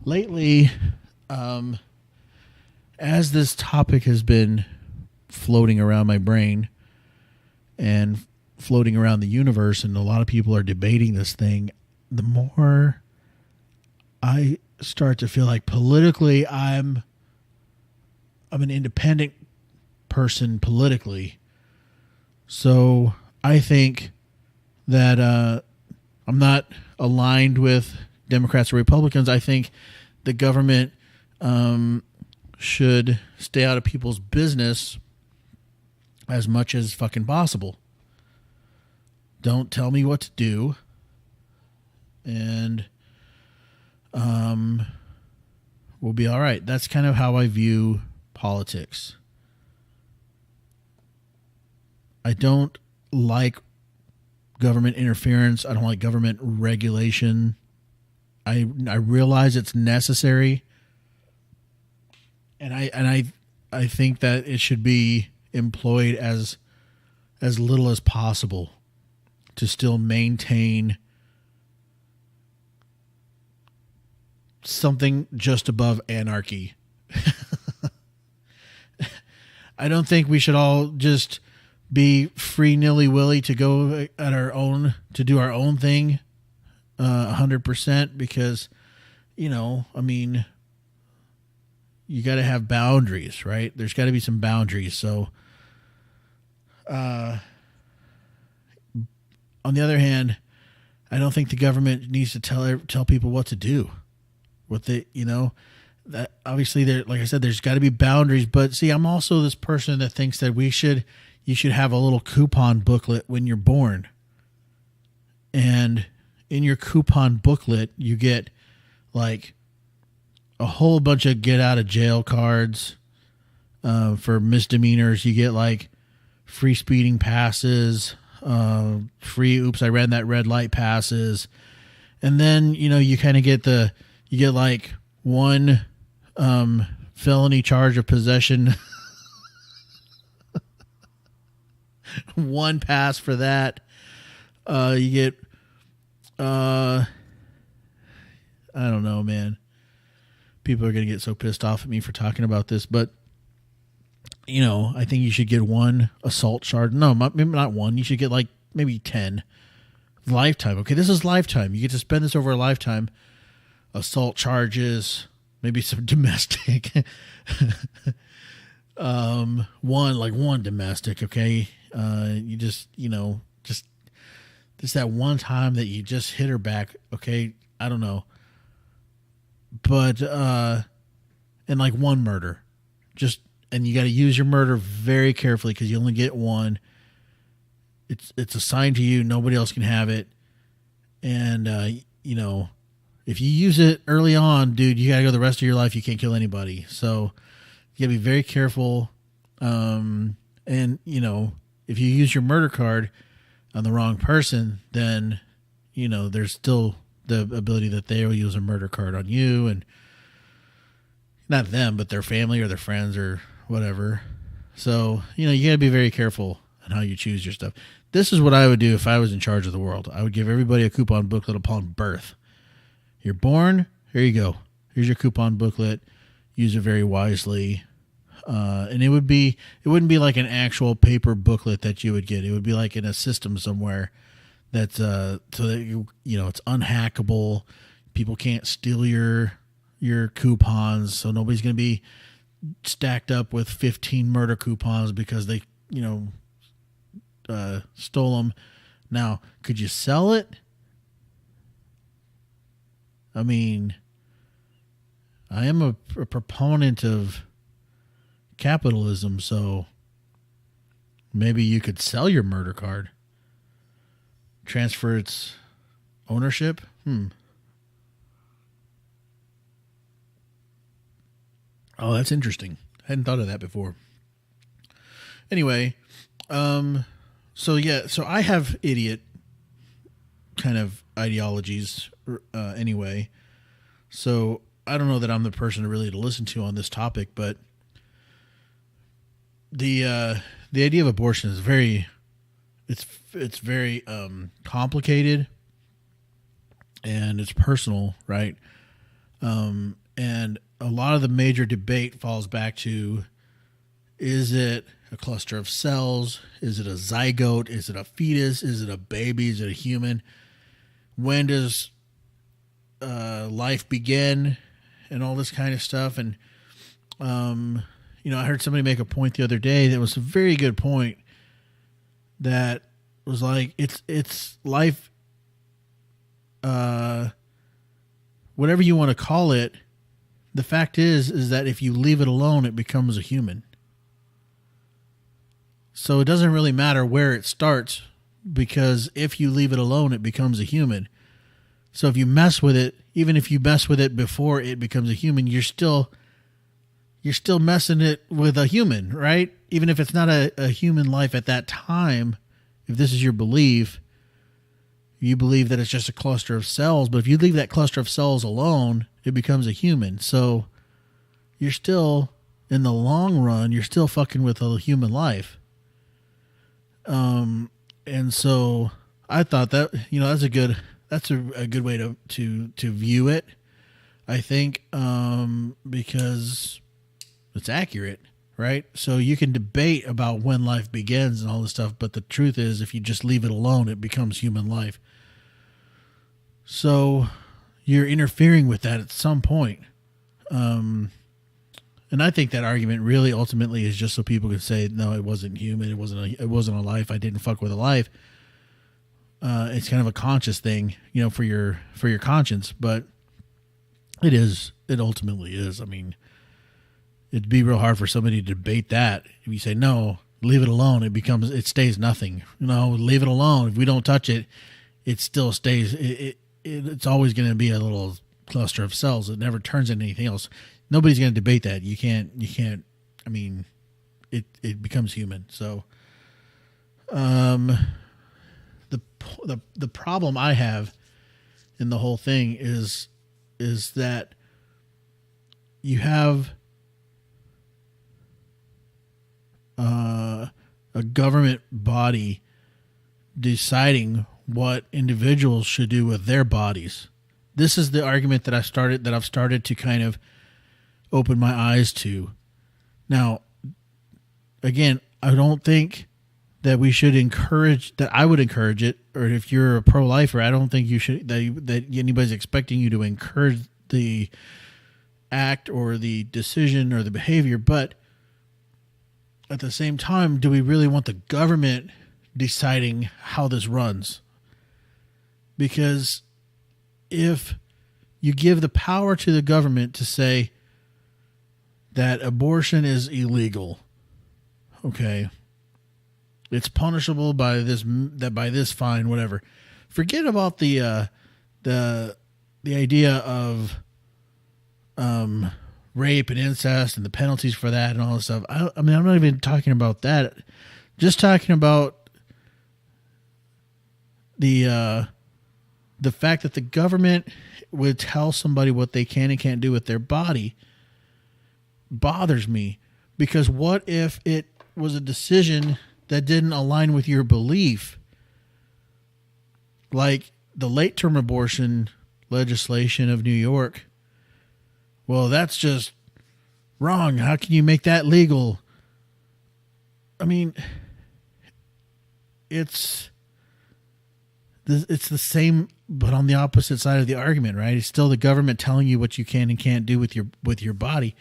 Lately, as this topic has been floating around my brain and floating around the universe, and a lot of people are debating this thing, the more I start to feel like politically I'm an independent person politically. So I think that I'm not aligned with Democrats or Republicans. I think the government should stay out of people's business as much as fucking possible. Don't tell me what to do. And we'll be all right. That's kind of how I view politics. I don't like government interference. I don't like government regulation. I realize it's necessary. And I think that it should be employed as little as possible to still maintain something just above anarchy. I don't think we should all just be free nilly-willy to go at our own, to do our own thing 100%, because, I mean, you got to have boundaries, right? There's got to be some boundaries. So, on the other hand, I don't think the government needs to tell people what to do. That obviously there, like I said, there's got to be boundaries. But see, I'm also this person that thinks that you should have a little coupon booklet when you're born. And in your coupon booklet, you get like a whole bunch of get out of jail cards for misdemeanors. You get like free speeding passes, free oops, I ran that red light passes. And then, you kind of you get like one felony charge of possession. One pass for that. You get, I don't know, man. People are going to get so pissed off at me for talking about this, but, I think you should get one assault charge. No, maybe not one. You should get like maybe 10. Lifetime. Okay, this is lifetime. You get to spend this over a lifetime. Assault charges, maybe some domestic. one domestic, okay? You just that one time that you just hit her back, okay? I don't know. But and like one murder. And you got to use your murder very carefully because you only get one. It's assigned to you. Nobody else can have it. And if you use it early on, dude, you got to go the rest of your life. You can't kill anybody. So you got to be very careful. And if you use your murder card on the wrong person, then, there's still the ability that they will use a murder card on you, and not them, but their family or their friends or whatever. So, you got to be very careful on how you choose your stuff. This is what I would do if I was in charge of the world. I would give everybody a coupon booklet upon birth. You're born, here you go. Here's your coupon booklet. Use it very wisely. And it wouldn't be like an actual paper booklet that you would get. It would be like in a system somewhere that's so that it's unhackable. People can't steal your coupons, so nobody's going to be stacked up with 15 murder coupons because they stole them. Now, could you sell it? I mean, I am a proponent of capitalism, so maybe you could sell your murder card, transfer its ownership. Oh, that's interesting. I hadn't thought of that before. Anyway, so I have idiot kind of ideologies anyway. So I don't know that I'm the person to listen to on this topic, but the idea of abortion is very complicated, and it's personal, right? And a lot of the major debate falls back to, is it a cluster of cells? Is it a zygote? Is it a fetus? Is it a baby? Is it a human? When does life begin? And all this kind of stuff. And, I heard somebody make a point the other day that was a very good point, that was like, it's life, whatever you want to call it. The fact is that if you leave it alone, it becomes a human. So it doesn't really matter where it starts, because if you leave it alone, it becomes a human. So if you mess with it, even if you mess with it before it becomes a human, you're still messing it with a human, right? Even if it's not a human life at that time, if this is your belief, you believe that it's just a cluster of cells. But if you leave that cluster of cells alone, it becomes a human. So you're still, in the long run, you're still fucking with a human life. And so I thought that, that's a good way to view it, I think, because It's accurate, right? So you can debate about when life begins and all this stuff, but the truth is, if you just leave it alone, it becomes human life. So you're interfering with that at some point. And I think that argument really ultimately is just so people can say, no, it wasn't human. It wasn't a life. I didn't fuck with a life. It's kind of a conscious thing, for your conscience, but it ultimately is. I mean, it'd be real hard for somebody to debate that. If you say, no, leave it alone, it stays nothing. Leave it alone. If we don't touch it, it still stays. It's always going to be a little cluster of cells. It never turns into anything else. Nobody's going to debate that. You can't, I mean, it becomes human. So, the problem I have in the whole thing is that you have a government body deciding what individuals should do with their bodies. This is the argument that I've started to kind of open my eyes to. Now, again, I don't think that we should I would encourage it, or if you're a pro-lifer, I don't think you should, that anybody's expecting you to encourage the act or the decision or the behavior. But at the same time, do we really want the government deciding how this runs? Because if you give the power to the government to say that abortion is illegal, okay, it's punishable by this fine, whatever. Forget about the idea of rape and incest and the penalties for that and all this stuff. I mean, I'm not even talking about that. Just talking about the fact that the government would tell somebody what they can and can't do with their body bothers me. Because what if it was a decision that didn't align with your belief? Like the late-term abortion legislation of New York. Well, that's just wrong. How can you make that legal? I mean, it's the same, but on the opposite side of the argument, right? It's still the government telling you what you can and can't do with your body.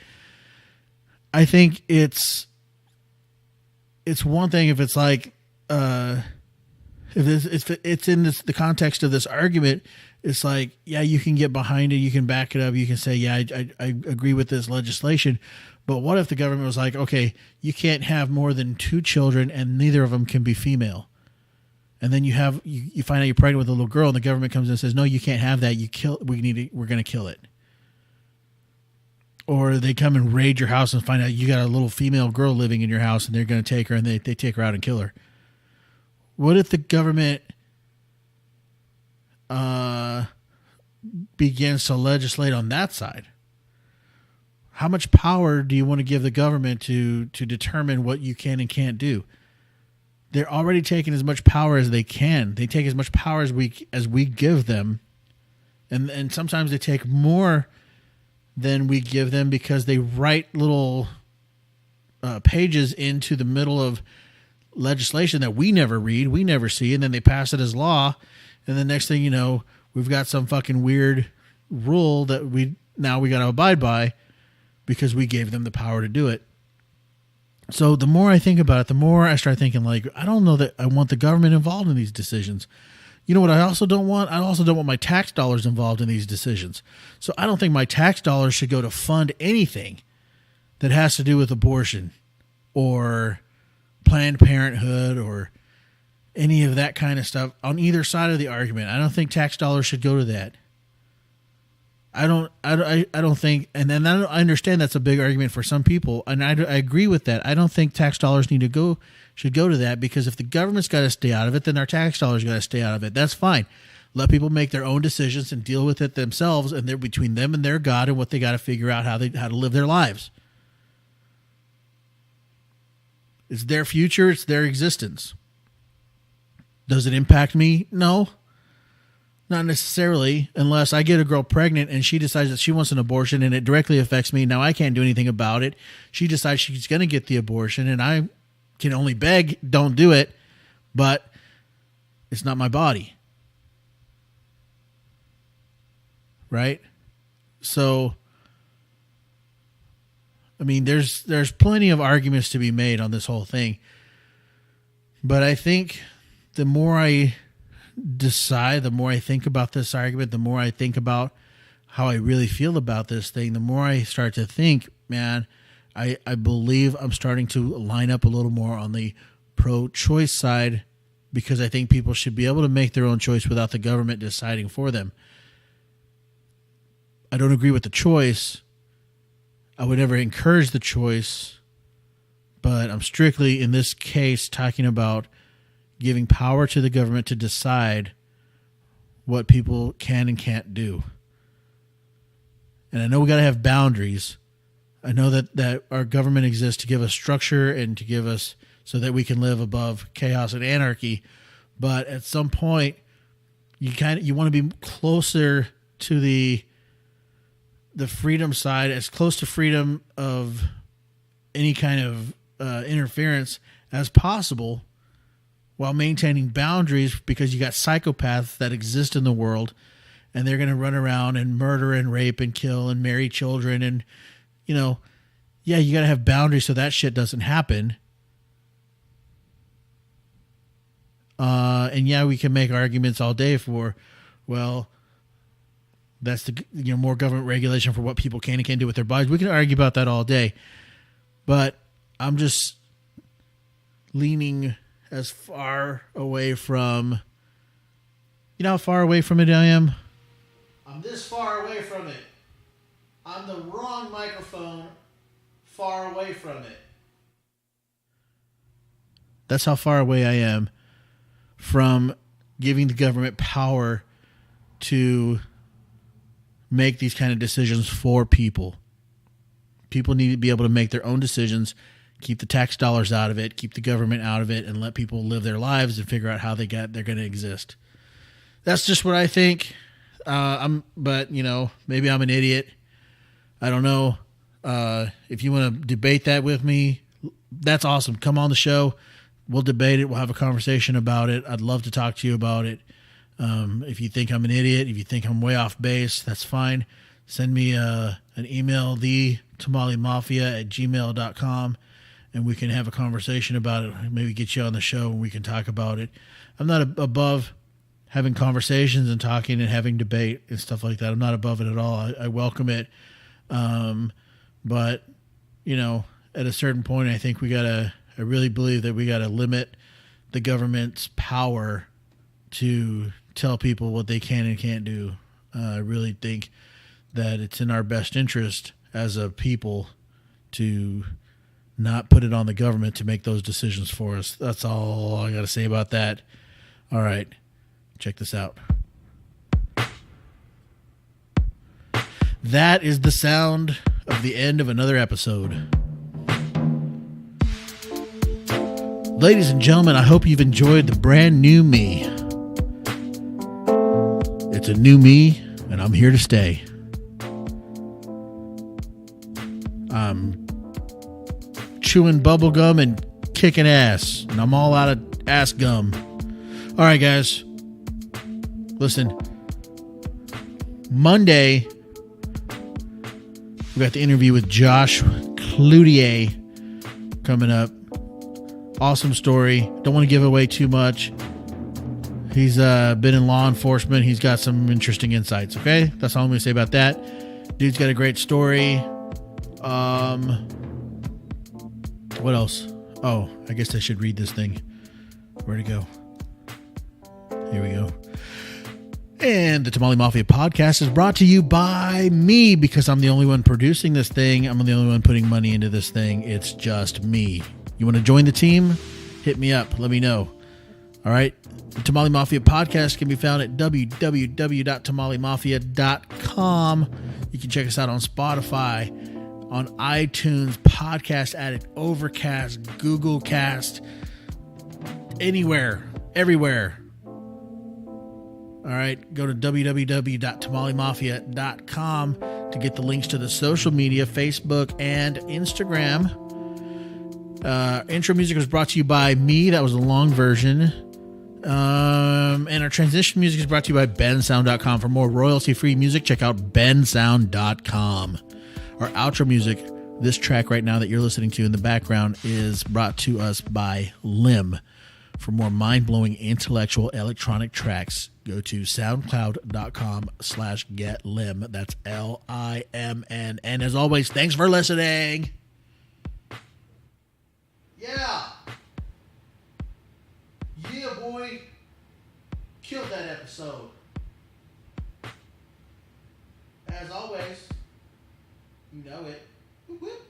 I think it's one thing if it's like if it's in the context of this argument, it's like, yeah, you can get behind it, you can back it up, you can say, yeah, I agree with this legislation. But what if the government was like, okay, you can't have more than 2 children and neither of them can be female? And then you find out you're pregnant with a little girl, and the government comes in and says, no, you can't have that. We're going to kill it. Or they come and raid your house and find out you got a little female girl living in your house, and they're going to take her, and they take her out and kill her. What if the government begins to legislate on that side? How much power do you want to give the government to determine what you can and can't do? They're already taking as much power as they can. They take as much power as we give them. And sometimes they take more than we give them because they write little pages into the middle of legislation that we never read, we never see, and then they pass it as law. And the next thing you know, we've got some fucking weird rule that we got to abide by because we gave them the power to do it. So the more I think about it, the more I start thinking, like, I don't know that I want the government involved in these decisions. You know what I also don't want? I also don't want my tax dollars involved in these decisions. So I don't think my tax dollars should go to fund anything that has to do with abortion or Planned Parenthood or any of that kind of stuff on either side of the argument. I don't think tax dollars should go to that. I don't think, and then I understand that's a big argument for some people, and I agree with that. I don't think tax dollars should go to that, because if the government's got to stay out of it, then our tax dollars got to stay out of it. That's fine. Let people make their own decisions and deal with it themselves, and they're between them and their God and what they got to figure out how to live their lives. It's their future. It's their existence. Does it impact me? No. Not necessarily, unless I get a girl pregnant and she decides that she wants an abortion and it directly affects me. Now I can't do anything about it. She decides she's going to get the abortion and I can only beg, don't do it, but it's not my body. Right? So, I mean, there's plenty of arguments to be made on this whole thing. But I think the more I decide, the more I think about this argument, the more I think about how I really feel about this thing, the more I start to think, man, I believe I'm starting to line up a little more on the pro-choice side, because I think people should be able to make their own choice without the government deciding for them. I don't agree with the choice. I would never encourage the choice, but I'm strictly, in this case, talking about giving power to the government to decide what people can and can't do. And I know we got to have boundaries. I know that our government exists to give us structure and to give us so that we can live above chaos and anarchy. But at some point, you want to be closer to the freedom side, as close to freedom of any kind of interference as possible, while maintaining boundaries, because you got psychopaths that exist in the world and they're going to run around and murder and rape and kill and marry children. And, you know, yeah, you got to have boundaries so that shit doesn't happen. And yeah, we can make arguments all day for, well, that's the more government regulation for what people can and can't do with their bodies. We can argue about that all day, but I'm just leaning as far away from, you know how far away from it I am? I'm this far away from it. I'm the wrong microphone, far away from it. That's how far away I am from giving the government power to make these kind of decisions for people. People need to be able to make their own decisions, keep the tax dollars out of it, keep the government out of it, and let people live their lives and figure out how they're going to exist. That's just what I think. But you know, maybe I'm an idiot. I don't know. If you want to debate that with me, that's awesome. Come on the show. We'll debate it. We'll have a conversation about it. I'd love to talk to you about it. If you think I'm an idiot, if you think I'm way off base, that's fine. Send me an email, thetamalymafia@gmail.com, and we can have a conversation about it. Maybe get you on the show and we can talk about it. I'm not above having conversations and talking and having debate and stuff like that. I'm not above it at all. I welcome it. But, you know, at a certain point, I think I really believe that we got to limit the government's power to tell people what they can and can't do. I really think that it's in our best interest as a people to not put it on the government to make those decisions for us. That's all I got to say about that. All right, check this out. That is the sound of the end of another episode. Ladies and gentlemen, I hope you've enjoyed the brand new me. It's a new me, and I'm here to stay. I'm chewing bubble gum and kicking ass, and I'm all out of ass gum. All right, guys. Listen. Monday, we got the interview with Josh Cloutier coming up. Awesome story. Don't want to give away too much. He's been in law enforcement. He's got some interesting insights, okay? That's all I'm going to say about that. Dude's got a great story. What else? Oh, I guess I should read this thing. Where'd it go? Here we go. And the Tamale Mafia podcast is brought to you by me, because I'm the only one producing this thing. I'm the only one putting money into this thing. It's just me. You want to join the team? Hit me up. Let me know. All right. The Tamale Mafia podcast can be found at www.tamalemafia.com. You can check us out on Spotify, on iTunes, Podcast Addict, Overcast, Google Cast, anywhere, everywhere. All right, go to www.tamalimafia.com to get the links to the social media, Facebook and Instagram. Intro music was brought to you by me. That was the long version. And our transition music is brought to you by bensound.com. For more royalty-free music, check out bensound.com. Our outro music, this track right now that you're listening to in the background, is brought to us by Lim. For more mind-blowing intellectual electronic tracks, go to soundcloud.com/getlim. That's LIMN. And as always, thanks for listening. Yeah. Yeah, boy. Killed that episode. As always, you know it. Whoop, whoop.